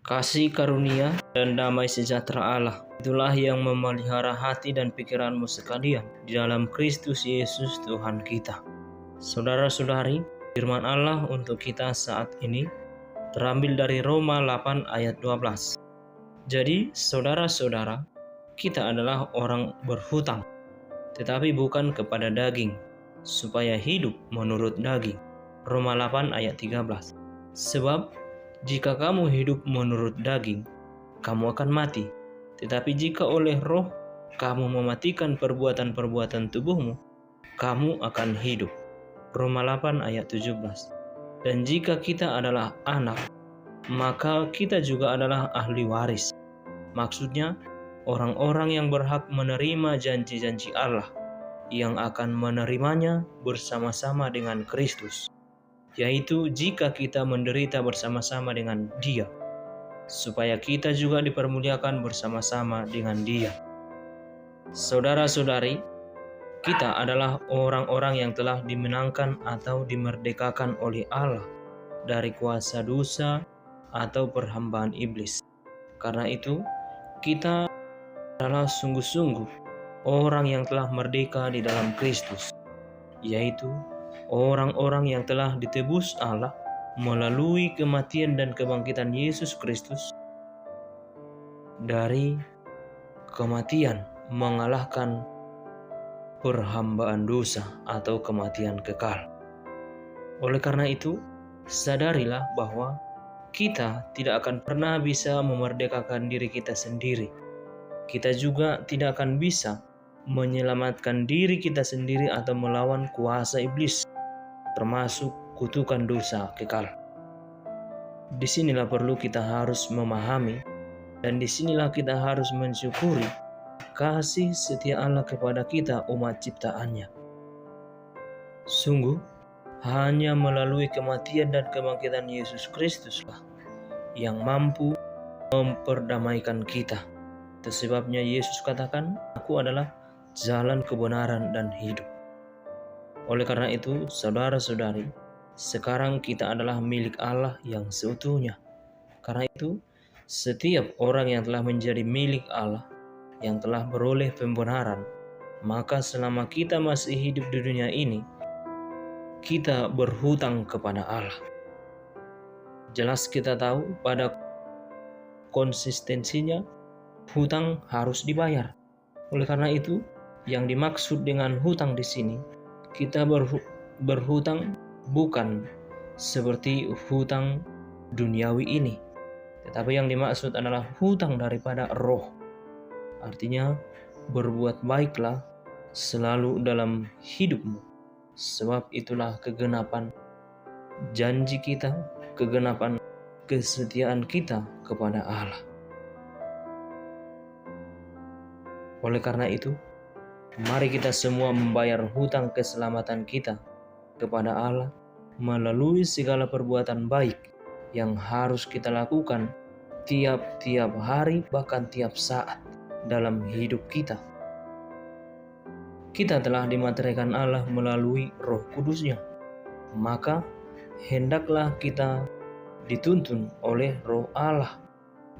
Kasih karunia dan damai sejahtera Allah, itulah yang memelihara hati dan pikiranmu sekalian di dalam Kristus Yesus Tuhan kita. Saudara-saudari, firman Allah untuk kita saat ini terambil dari Roma 8 ayat 12. Jadi, saudara-saudara, kita adalah orang berhutang, tetapi bukan kepada daging, supaya hidup menurut daging. Roma 8 ayat 13. Sebab jika kamu hidup menurut daging, kamu akan mati. Tetapi jika oleh roh kamu mematikan perbuatan-perbuatan tubuhmu, kamu akan hidup. Roma 8 ayat 17. Dan jika kita adalah anak, maka kita juga adalah ahli waris. Maksudnya, orang-orang yang berhak menerima janji-janji Allah, yang akan menerimanya bersama-sama dengan Kristus, yaitu jika kita menderita bersama-sama dengan Dia, supaya kita juga dipermuliakan bersama-sama dengan Dia. Saudara-saudari, kita adalah orang-orang yang telah dimenangkan atau dimerdekakan oleh Allah dari kuasa dosa atau perhambaan iblis. Karena itu, kita adalah sungguh-sungguh orang yang telah merdeka di dalam Kristus, yaitu orang-orang yang telah ditebus Allah melalui kematian dan kebangkitan Yesus Kristus. Dari kematian mengalahkan perhambaan dosa atau kematian kekal. Oleh karena itu, sadarilah bahwa kita tidak akan pernah bisa memerdekakan diri kita sendiri. Kita juga tidak akan bisa menyelamatkan diri kita sendiri atau melawan kuasa iblis, termasuk kutukan dosa kekal. Disinilah perlu kita harus memahami, dan disinilah kita harus mensyukuri kasih setia Allah kepada kita umat ciptaannya. Sungguh, hanya melalui kematian dan kebangkitan Yesus Kristuslah yang mampu memperdamaikan kita. Itu sebabnya Yesus katakan, "Aku adalah jalan kebenaran dan hidup." Oleh karena itu, saudara-saudari, sekarang kita adalah milik Allah yang seutuhnya. Karena itu, setiap orang yang telah menjadi milik Allah, yang telah beroleh pembenaran, maka selama kita masih hidup di dunia ini, kita berhutang kepada Allah. Jelas kita tahu pada konsistensinya, hutang harus dibayar. Oleh karena itu, yang dimaksud dengan hutang di sini, kita berhutang bukan seperti hutang duniawi ini, tetapi yang dimaksud adalah hutang daripada roh. Artinya, berbuat baiklah selalu dalam hidupmu, sebab itulah kegenapan janji kita, kegenapan kesetiaan kita kepada Allah. Oleh karena itu, mari kita semua membayar hutang keselamatan kita kepada Allah melalui segala perbuatan baik yang harus kita lakukan tiap-tiap hari, bahkan tiap saat dalam hidup kita. Kita telah dimateraikan Allah melalui Roh Kudus-Nya, maka hendaklah kita dituntun oleh Roh Allah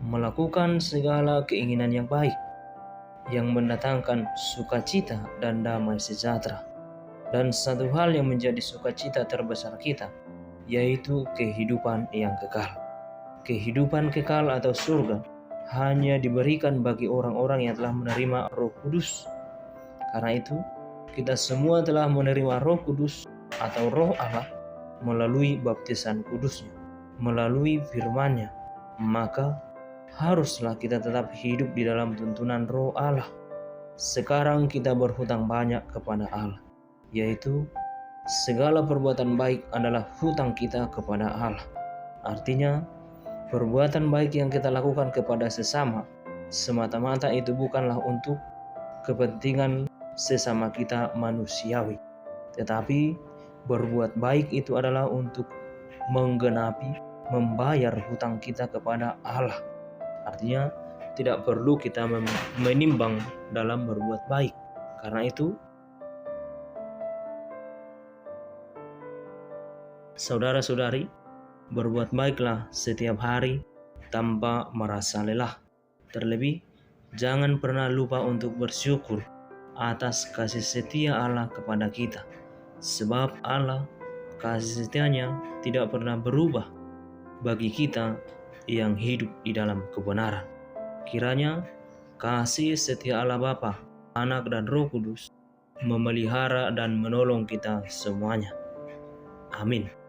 melakukan segala keinginan yang baik, yang mendatangkan sukacita dan damai sejahtera. Dan satu hal yang menjadi sukacita terbesar kita, yaitu kehidupan yang kekal. Kehidupan kekal atau surga hanya diberikan bagi orang-orang yang telah menerima Roh Kudus. Karena itu, kita semua telah menerima Roh Kudus atau Roh Allah melalui baptisan kudusnya, melalui firman-Nya. Maka haruslah kita tetap hidup di dalam tuntunan Roh Allah. Sekarang kita berhutang banyak kepada Allah, yaitu segala perbuatan baik adalah hutang kita kepada Allah. Artinya, perbuatan baik yang kita lakukan kepada sesama, semata-mata itu bukanlah untuk kepentingan sesama kita manusiawi, tetapi berbuat baik itu adalah untuk menggenapi, membayar hutang kita kepada Allah. Artinya, tidak perlu kita menimbang dalam berbuat baik. Karena itu, saudara-saudari, berbuat baiklah setiap hari, tanpa merasa lelah. Terlebih, jangan pernah lupa untuk bersyukur atas kasih setia Allah kepada kita, sebab Allah kasih setianya tidak pernah berubah bagi kita yang hidup di dalam kebenaran. Kiranya kasih setia Allah Bapa, Anak dan Roh Kudus memelihara dan menolong kita semuanya. Amin.